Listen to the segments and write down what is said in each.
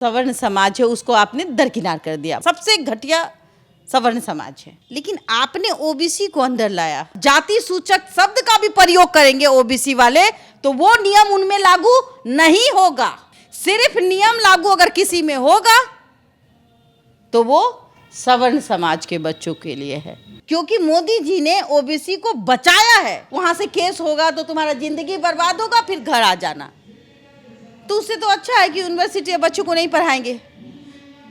सवर्ण समाज है उसको आपने दरकिनार कर दिया। सबसे घटिया सवर्ण समाज है। लेकिन आपने ओबीसी को अंदर लाया। जाति सूचक शब्द का भी प्रयोग करेंगे ओबीसी वाले तो वो नियम उनमें लागू नहीं होगा। सिर्फ नियम लागू अगर किसी में होगा तो वो सवर्ण समाज के बच्चों के लिए है, क्योंकि मोदी जी ने ओबीसी को बचाया है। वहां से केस होगा तो तुम्हारा जिंदगी बर्बाद होगा, फिर घर आ जाना। तो उससे तो अच्छा है कि यूनिवर्सिटी बच्चों को नहीं पढ़ाएंगे,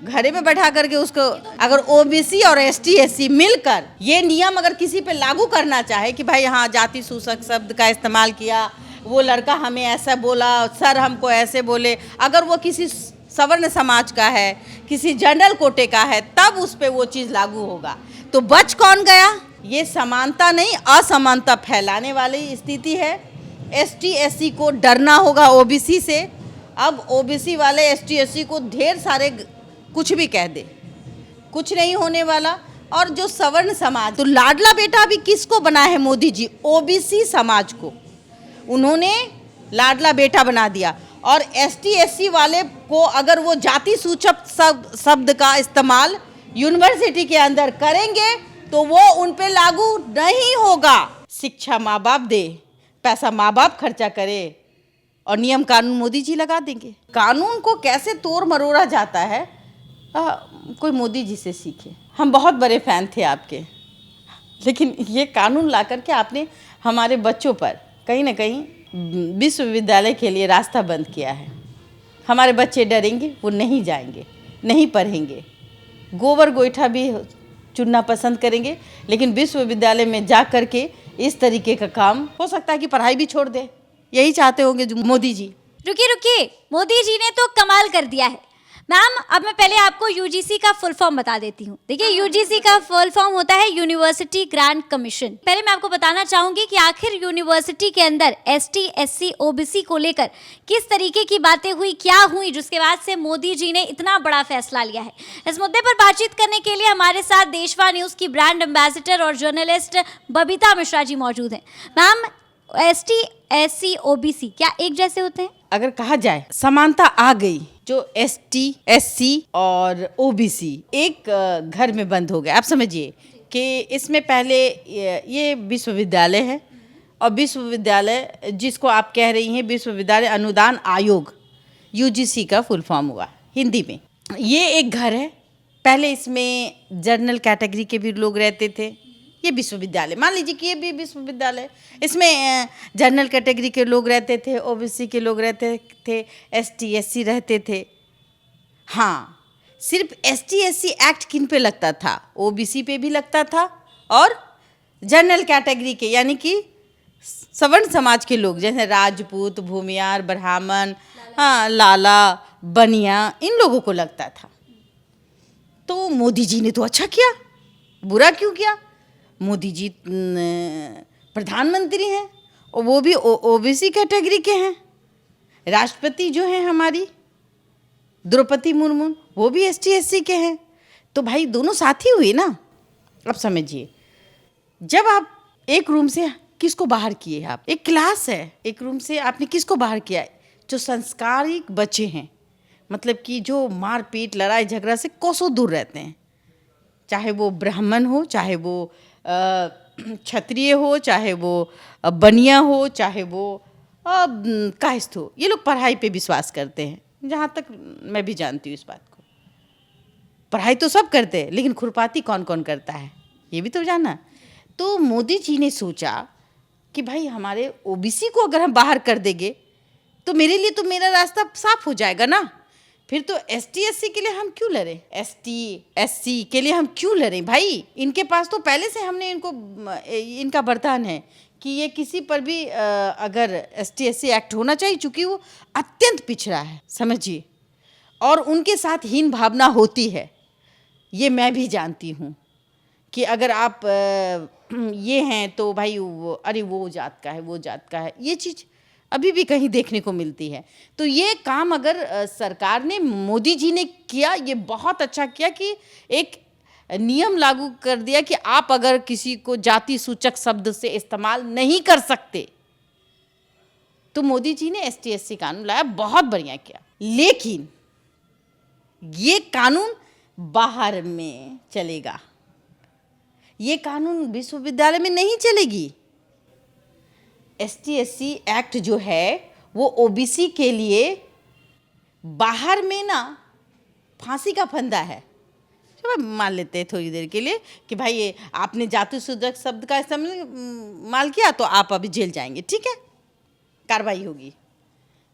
घरे में बैठा करके उसको। अगर ओबीसी और एसटी एससी मिलकर ये नियम अगर किसी पे लागू करना चाहे कि भाई हाँ जाति सूचक शब्द का इस्तेमाल किया, वो लड़का हमें ऐसा बोला, सर हमको ऐसे बोले, अगर वो किसी सवर्ण समाज का है, किसी जनरल कोटे का है, तब उस पर वो चीज़ लागू होगा। तो बच कौन गया? ये समानता नहीं असमानता फैलाने वाली स्थिति है। एसटी एससी को डरना होगा ओबीसी से। अब ओबीसी वाले एसटी एससी को ढेर सारे कुछ भी कह दे, कुछ नहीं होने वाला। और जो सवर्ण समाज, तो लाडला बेटा अभी किसको बना है मोदी जी? ओबीसी समाज को उन्होंने लाडला बेटा बना दिया। और एसटी एससी वाले को अगर वो जाति सूचक शब्द का इस्तेमाल यूनिवर्सिटी के अंदर करेंगे तो वो उन पे लागू नहीं होगा। शिक्षा माँ बाप दे, पैसा माँ बाप खर्चा करे और नियम कानून मोदी जी लगा देंगे। कानून को कैसे तोड़ मरोड़ा जाता है कोई मोदी जी से सीखे। हम बहुत बड़े फैन थे आपके, लेकिन ये कानून ला करके आपने हमारे बच्चों पर कहीं ना कहीं विश्वविद्यालय के लिए रास्ता बंद किया है। हमारे बच्चे डरेंगे, वो नहीं जाएंगे, नहीं पढ़ेंगे, गोबर गोईठा भी चुनना पसंद करेंगे, लेकिन विश्वविद्यालय में जा करके इस तरीके का काम हो सकता है कि पढ़ाई भी छोड़ दे। यही चाहते होंगे जो मोदी जी। रुकिए, मोदी जी ने तो कमाल कर दिया है। मैम, अब मैं पहले आपको यूजीसी का फुल फॉर्म बता देती हूँ। देखिए, यूजीसी का फुल फॉर्म होता है यूनिवर्सिटी ग्रांट कमीशन। पहले मैं आपको बताना चाहूंगी कि आखिर यूनिवर्सिटी के अंदर एसटी एससी ओबीसी को लेकर किस तरीके की बातें हुई, क्या हुई, जिसके बाद से मोदी जी ने इतना बड़ा फैसला लिया है। इस मुद्दे पर बातचीत करने के लिए हमारे साथ देशवा न्यूज की ब्रांड एम्बेसडर और जर्नलिस्ट बबीता मिश्रा जी मौजूद हैं। मैम, एसटी एससी ओबीसी क्या एक जैसे होते हैं? अगर कहा जाए समानता आ गई, जो एसटी एससी और ओबीसी एक घर में बंद हो गए। आप समझिए कि इसमें पहले ये विश्वविद्यालय है, और विश्वविद्यालय जिसको आप कह रही हैं विश्वविद्यालय अनुदान आयोग, यूजीसी का फुल फॉर्म हुआ हिंदी में। ये एक घर है। पहले इसमें जनरल कैटेगरी के भी लोग रहते थे। ये विश्वविद्यालय, मान लीजिए कि ये भी विश्वविद्यालय, इसमें जनरल कैटेगरी के लोग रहते थे, ओबीसी के लोग रहते थे, एसटी एससी रहते थे। हाँ, सिर्फ एसटी एससी एक्ट किन पे लगता था? ओबीसी पे भी लगता था और जनरल कैटेगरी के यानी कि सवर्ण समाज के लोग जैसे राजपूत, भूमियार, ब्राह्मण, हाँ, लाला, बनिया, इन लोगों को लगता था। तो मोदी जी ने तो अच्छा किया, बुरा क्यों किया? मोदी जी प्रधानमंत्री हैं और वो भी ओबीसी कैटेगरी के हैं। राष्ट्रपति जो हैं हमारी द्रौपदी मुर्मू, वो भी एसटी एससी के हैं। तो भाई दोनों साथी हुए ना। अब समझिए, जब आप एक रूम से किसको बाहर किए? आप एक क्लास है, एक रूम से आपने किसको बाहर किया? जो संस्कारिक बच्चे हैं, मतलब कि जो मारपीट लड़ाई झगड़ा से कोसों दूर रहते हैं, चाहे वो ब्राह्मण हो, चाहे वो क्षत्रिय हो, चाहे वो बनिया हो, चाहे वो कायस्थ हो। ये लोग पढ़ाई पे विश्वास करते हैं, जहाँ तक मैं भी जानती हूँ इस बात को। पढ़ाई तो सब करते हैं, लेकिन खुरपाती कौन कौन करता है ये भी तो जानना। तो मोदी जी ने सोचा कि भाई हमारे ओबीसी को अगर हम बाहर कर देंगे तो मेरे लिए तो मेरा रास्ता साफ हो जाएगा ना। फिर तो एसटी एससी के लिए हम क्यों लड़े? एसटी एससी के लिए हम क्यों लड़े? भाई इनके पास तो पहले से हमने इनका वरदान है कि ये किसी पर भी अगर एसटी एससी एक्ट होना चाहिए, चूँकि वो अत्यंत पिछड़ा है, समझिए, और उनके साथ हीन भावना होती है। ये मैं भी जानती हूँ कि अगर आप ये हैं तो भाई अरे वो जात का है, वो जात का है, ये चीज़ अभी भी कहीं देखने को मिलती है। तो ये काम अगर सरकार ने, मोदी जी ने किया, ये बहुत अच्छा किया कि एक नियम लागू कर दिया कि आप अगर किसी को जाति सूचक शब्द से इस्तेमाल नहीं कर सकते, तो मोदी जी ने एसटी एससी कानून लाया, बहुत बढ़िया किया। लेकिन ये कानून बाहर में चलेगा, ये कानून विश्वविद्यालय में नहीं चलेगी। ST/SC एक्ट जो है वो OBC के लिए बाहर में ना फांसी का फंदा है। चलो मान लेते हैं थोड़ी देर के लिए कि भाई ये आपने जाति सूचक शब्द का इस्तेमाल किया तो आप अभी जेल जाएंगे, ठीक है, कार्रवाई होगी।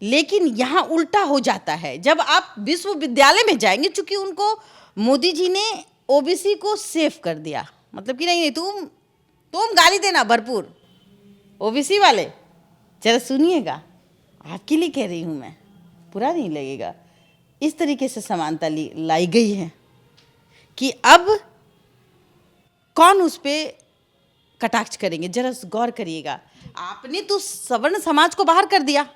लेकिन यहाँ उल्टा हो जाता है, जब आप विश्वविद्यालय में जाएंगे, चूंकि उनको मोदी जी ने OBC को सेफ कर दिया, मतलब कि नहीं तुम गाली देना भरपूर, OBC वाले जरा सुनिएगा, आपके लिए कह रही हूँ मैं, बुरा नहीं लगेगा। इस तरीके से समानता लाई गई है कि अब कौन उस पे कटाक्ष करेंगे, जरा गौर करिएगा। आपने तो सवर्ण समाज को बाहर कर दिया,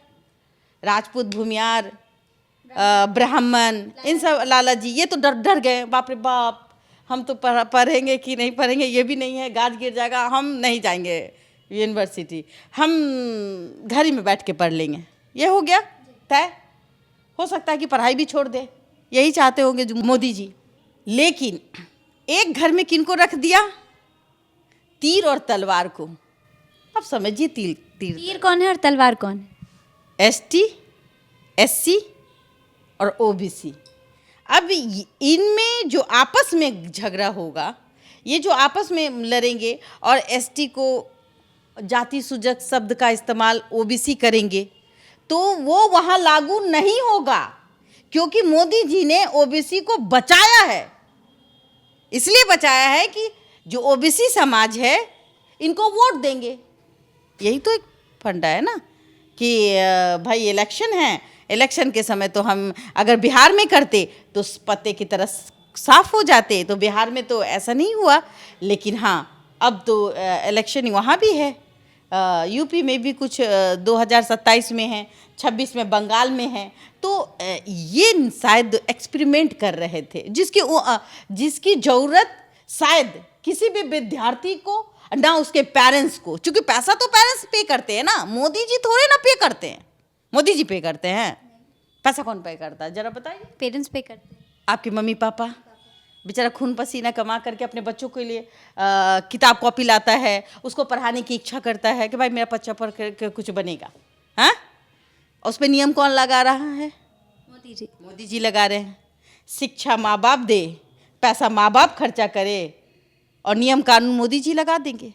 राजपूत, भूमियार, ब्राह्मण, इन सब, लाला जी, ये तो डर गए, बाप रे बाप, हम तो पढ़ेंगे कि नहीं पढ़ेंगे ये भी नहीं है, गाज गिर जाएगा, हम नहीं जाएंगे यूनिवर्सिटी, हम घर ही में बैठ के पढ़ लेंगे। ये हो गया तय, हो सकता है कि पढ़ाई भी छोड़ दे, यही चाहते होंगे जो मोदी जी। लेकिन एक घर में किनको रख दिया, तीर और तलवार को। अब समझिए तीर कौन है और तलवार कौन है? ST/SC और OBC। अब इनमें जो आपस में झगड़ा होगा, ये जो आपस में लड़ेंगे और ST को जाति सूचक शब्द का इस्तेमाल OBC करेंगे, तो वो वहाँ लागू नहीं होगा, क्योंकि मोदी जी ने OBC को बचाया है। इसलिए बचाया है कि जो OBC समाज है इनको वोट देंगे। यही तो एक फंडा है ना कि भाई इलेक्शन है, इलेक्शन के समय तो हम अगर बिहार में करते तो पत्ते की तरह साफ हो जाते, तो बिहार में तो ऐसा नहीं हुआ। लेकिन हाँ, अब तो इलेक्शन वहाँ भी है, यूपी में भी कुछ 2027 में है, 26 में बंगाल में है। तो ये शायद एक्सपेरिमेंट कर रहे थे, जिसकी ज़रूरत शायद किसी भी विद्यार्थी को ना उसके पेरेंट्स को, क्योंकि पैसा तो पेरेंट्स पे करते हैं ना, मोदी जी थोड़े ना पे करते हैं। मोदी जी पे करते हैं, पैसा कौन पे करता है जरा बताइए? पेरेंट्स पे करते हैं। आपके मम्मी पापा बेचारा खून पसीना कमा करके अपने बच्चों के लिए किताब कॉपी लाता है, उसको पढ़ाने की इच्छा करता है कि भाई मेरा बच्चा पढ़ कर कुछ बनेगा। हाँ, उस पर नियम कौन लगा रहा है? मोदी जी लगा रहे हैं। शिक्षा माँ बाप दे, पैसा माँ बाप खर्चा करे, और नियम कानून मोदी जी लगा देंगे।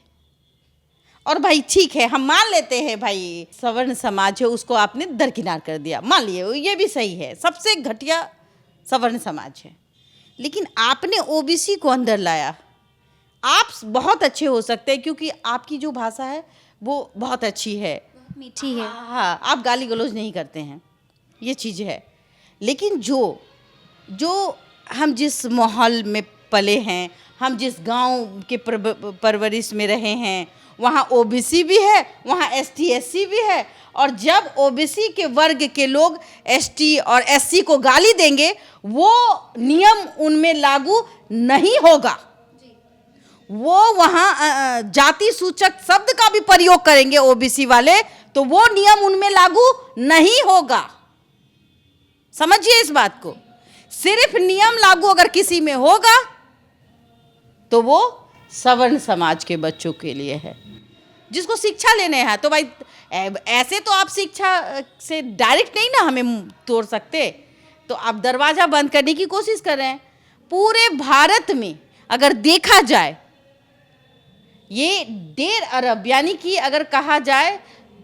और भाई ठीक है, हम मान लेते हैं भाई सवर्ण समाज है उसको आपने दरकिनार कर दिया, मान लिए, ये भी सही है, सबसे घटिया सवर्ण समाज है। लेकिन आपने OBC को अंदर लाया। आप बहुत अच्छे हो सकते हैं, क्योंकि आपकी जो भाषा है वो बहुत अच्छी है, मीठी है। हाँ, आप गाली गलौज नहीं करते हैं, ये चीज़ है। लेकिन जो हम जिस माहौल में पले हैं, हम जिस गांव के परवरिश में रहे हैं, वहाँ OBC भी है, वहाँ ST/SC भी है। और जब OBC के वर्ग के लोग ST और SC को गाली देंगे, वो नियम उनमें लागू नहीं होगा। वो वहाँ जाति सूचक शब्द का भी प्रयोग करेंगे OBC वाले, तो वो नियम उनमें लागू नहीं होगा। समझिए इस बात को। सिर्फ नियम लागू अगर किसी में होगा तो वो सवर्ण समाज के बच्चों के लिए है, जिसको शिक्षा लेने हैं। तो भाई ऐसे तो आप शिक्षा से डायरेक्ट नहीं ना हमें तोड़ सकते, तो आप दरवाज़ा बंद करने की कोशिश कर रहे हैं। पूरे भारत में अगर देखा जाए, ये 1.5 अरब यानी कि अगर कहा जाए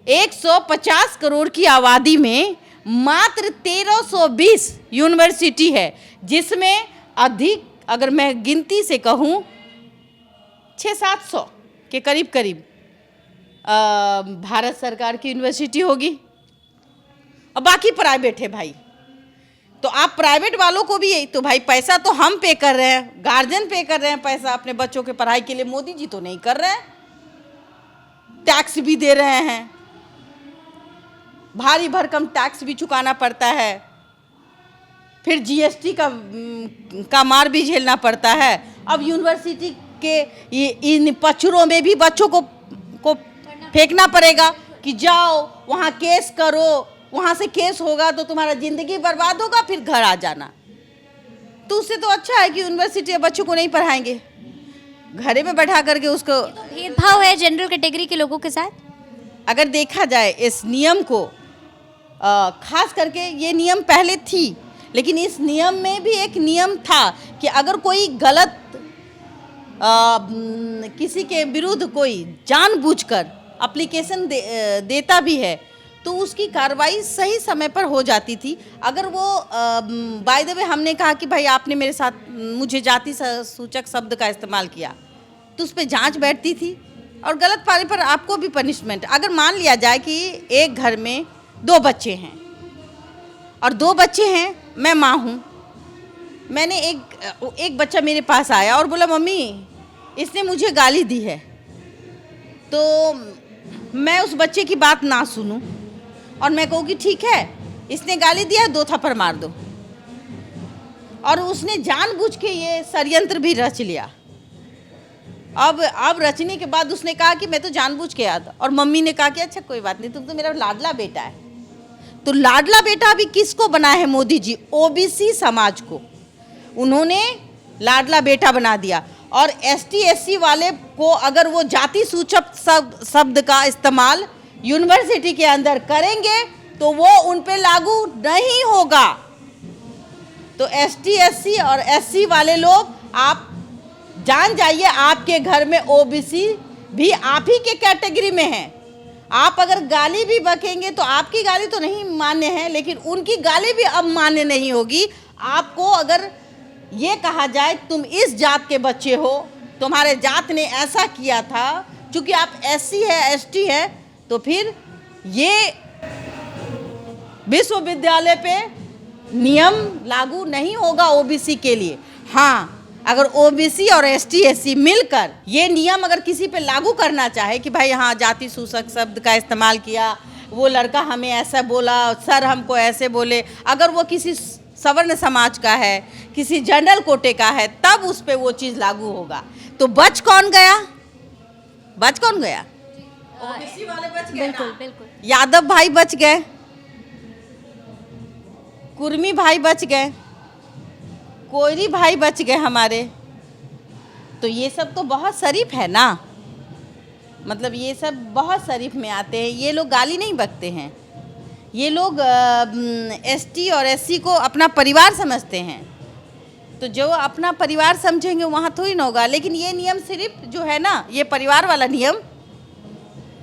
150 करोड़ की आबादी में मात्र 1320 यूनिवर्सिटी है, जिसमें अधिक अगर मैं गिनती से कहूँ 600-700 के करीब भारत सरकार की यूनिवर्सिटी होगी, और बाकी प्राइवेट है भाई। तो आप प्राइवेट वालों को भी यही, तो भाई पैसा तो हम पे कर रहे हैं, गार्जियन पे कर रहे हैं पैसा अपने बच्चों के पढ़ाई के लिए, मोदी जी तो नहीं कर रहे हैं। टैक्स भी दे रहे हैं, भारी भरकम टैक्स भी चुकाना पड़ता है, फिर GST का मार भी झेलना पड़ता है। अब यूनिवर्सिटी के इन पचड़ों में भी बच्चों को फेंकना पड़ेगा कि जाओ वहाँ केस करो, वहाँ से केस होगा तो तुम्हारा ज़िंदगी बर्बाद होगा, फिर घर आ जाना। तो उससे तो अच्छा है कि यूनिवर्सिटी बच्चों को नहीं पढ़ाएंगे, घरे में बैठा करके उसको। भेदभाव है जनरल कैटेगरी के लोगों के साथ। अगर देखा जाए इस नियम को, खास करके ये नियम पहले थी, लेकिन इस नियम में भी एक नियम था कि अगर कोई गलत किसी के विरुद्ध कोई जानबूझकर एप्लीकेशन देता भी है तो उसकी कार्रवाई सही समय पर हो जाती थी। अगर वो बाय द वे हमने कहा कि भाई आपने मेरे साथ मुझे जाति सूचक शब्द का इस्तेमाल किया, तो उस पर जांच बैठती थी और गलत पाने पर आपको भी पनिशमेंट। अगर मान लिया जाए कि एक घर में 2 बच्चे हैं और 2 बच्चे हैं, मैं माँ हूँ, मैंने एक बच्चा मेरे पास आया और बोला मम्मी इसने मुझे गाली दी है, तो मैं उस बच्चे की बात ना सुनूं और मैं कहूँ कि ठीक है इसने गाली दिया, 2 थप्पड़ मार दो, और उसने जानबूझ के ये षड्यंत्र भी रच लिया। अब रचने के बाद उसने कहा कि मैं तो जानबूझ के आया था, और मम्मी ने कहा कि अच्छा कोई बात नहीं, तुम तो मेरा लाडला बेटा है। तो लाडला बेटा अभी किसको बना है मोदी जी? ओबीसी समाज को उन्होंने लाडला बेटा बना दिया। और एसटी एससी वाले को अगर वो जाति सूचक शब्द का इस्तेमाल यूनिवर्सिटी के अंदर करेंगे तो वो उन पे लागू नहीं होगा। तो एसटी एससी और एससी वाले लोग आप जान जाइए, आपके घर में ओबीसी भी आप ही के कैटेगरी में है। आप अगर गाली भी बकेंगे तो आपकी गाली तो नहीं मान्य है, लेकिन उनकी गाली भी अब मान्य नहीं होगी। आपको अगर ये कहा जाए तुम इस जात के बच्चे हो, तुम्हारे जात ने ऐसा किया था, चूंकि आप एससी है एसटी है, तो फिर ये विश्वविद्यालय पे नियम लागू नहीं होगा ओबीसी के लिए। हाँ, अगर ओबीसी और एसटी एससी मिलकर ये नियम अगर किसी पे लागू करना चाहे कि भाई हाँ जाति सूचक शब्द का इस्तेमाल किया, वो लड़का हमें ऐसा बोला, सर हमको ऐसे बोले, अगर वो किसी सवर्ण समाज का है, किसी जनरल कोटे का है, तब उस पे वो चीज़ लागू होगा। तो बच कौन गया? ओबीसी वाले बच गए। बिल्कुल बिल्कुल। यादव भाई बच गए, कुर्मी भाई बच गए, कोयरी भाई बच गए हमारे। तो ये सब तो बहुत शरीफ है ना, मतलब ये सब बहुत शरीफ में आते हैं। ये लोग गाली नहीं बकते हैं, ये लोग एसटी और एससी को अपना परिवार समझते हैं। तो जो अपना परिवार समझेंगे वहाँ थोड़ी ना होगा। लेकिन ये नियम सिर्फ जो है ना, ये परिवार वाला नियम,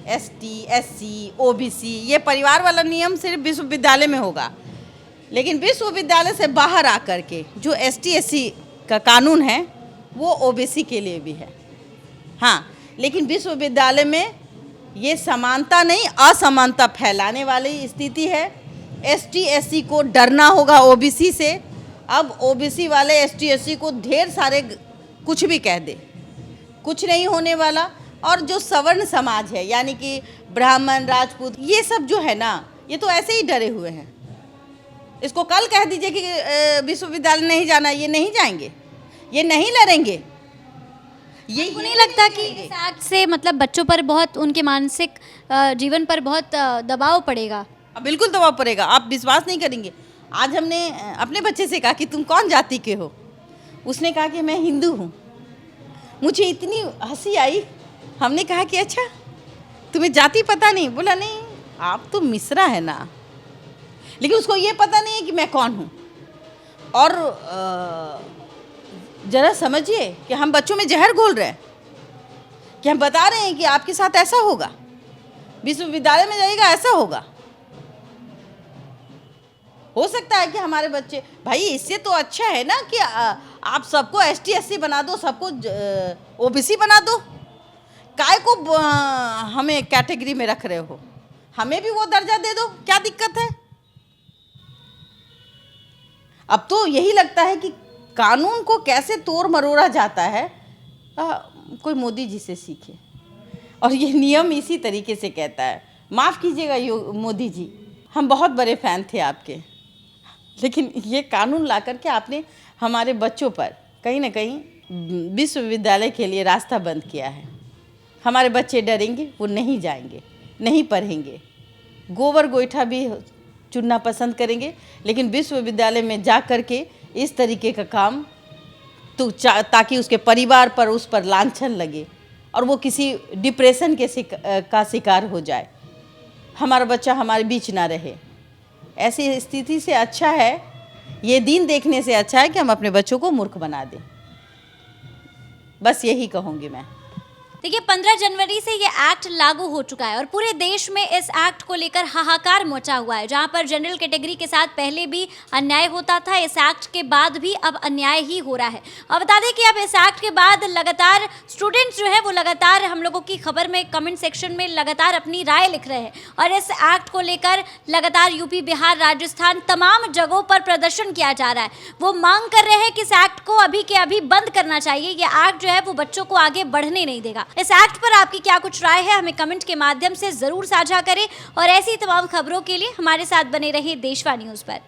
एसटी एससी ओबीसी, ये परिवार वाला नियम सिर्फ विश्वविद्यालय में होगा। लेकिन विश्वविद्यालय से बाहर आकर के जो एसटी एससी का कानून है वो ओबीसी के लिए भी है। हाँ, लेकिन विश्वविद्यालय में ये समानता नहीं असमानता फैलाने वाली स्थिति है। एसटी एससी को डरना होगा ओबीसी से। अब ओबीसी वाले एसटी एससी को ढेर सारे कुछ भी कह दे, कुछ नहीं होने वाला। और जो सवर्ण समाज है यानी कि ब्राह्मण राजपूत, ये सब जो है ना, ये तो ऐसे ही डरे हुए हैं। इसको कल कह दीजिए कि विश्वविद्यालय नहीं जाना, ये नहीं जाएंगे, ये नहीं लड़ेंगे। ये आपको नहीं लगता कि इस एक्ट से मतलब बच्चों पर बहुत, उनके मानसिक जीवन पर बहुत दबाव पड़ेगा? बिल्कुल दबाव पड़ेगा, आप विश्वास नहीं करेंगे। आज हमने अपने बच्चे से कहा कि तुम कौन जाति के हो, उसने कहा कि मैं हिंदू हूँ। मुझे इतनी हंसी आई। हमने कहा कि अच्छा तुम्हें जाति पता नहीं? बोला नहीं, आप तो मिश्रा है ना। लेकिन उसको ये पता नहीं है कि मैं कौन हूँ। और ज़रा समझिए कि हम बच्चों में जहर घोल रहे हैं, कि हम बता रहे हैं कि आपके साथ ऐसा होगा, विश्वविद्यालय में जाइएगा ऐसा होगा। हो सकता है कि हमारे बच्चे, भाई इससे तो अच्छा है ना कि आप सबको एसटी एससी बना दो, सबको ओबीसी बना दो। काय को हमें कैटेगरी में रख रहे हो? हमें भी वो दर्जा दे दो, क्या दिक्कत है? अब तो यही लगता है कि कानून को कैसे तोड़ मरोड़ा जाता है, कोई मोदी जी से सीखे। और ये नियम इसी तरीके से कहता है। माफ़ कीजिएगा मोदी जी, हम बहुत बड़े फ़ैन थे आपके, लेकिन ये कानून ला कर के आपने हमारे बच्चों पर कहीं ना कहीं विश्वविद्यालय के लिए रास्ता बंद किया है। हमारे बच्चे डरेंगे, वो नहीं जाएंगे, नहीं पढ़ेंगे, गोबर गोईठा भी चुनना पसंद करेंगे, लेकिन विश्वविद्यालय में जा कर के इस तरीके का काम तो ताकि उसके परिवार पर उस पर लांछन लगे और वो किसी डिप्रेशन का शिकार हो जाए, हमारा बच्चा हमारे बीच ना रहे। ऐसी स्थिति से अच्छा है, ये दिन देखने से अच्छा है कि हम अपने बच्चों को मूर्ख बना दें। बस यही कहूँगी मैं। देखिए 15 जनवरी से ये एक्ट लागू हो चुका है और पूरे देश में इस एक्ट को लेकर हाहाकार मचा हुआ है। जहां पर जनरल कैटेगरी के साथ पहले भी अन्याय होता था, इस एक्ट के बाद भी अब अन्याय ही हो रहा है। और बता दें कि अब इस एक्ट के बाद लगातार स्टूडेंट्स जो है वो लगातार हम लोगों की खबर में कमेंट सेक्शन में लगातार अपनी राय लिख रहे हैं और इस एक्ट को लेकर लगातार यूपी, बिहार, राजस्थान तमाम जगहों पर प्रदर्शन किया जा रहा है। वो मांग कर रहे हैं कि इस एक्ट को अभी के अभी बंद करना चाहिए। ये एक्ट जो है वो बच्चों को आगे बढ़ने नहीं देगा। इस एक्ट पर आपकी क्या कुछ राय है, हमें कमेंट के माध्यम से जरूर साझा करें और ऐसी तमाम खबरों के लिए हमारे साथ बने रहिए देशवा न्यूज पर।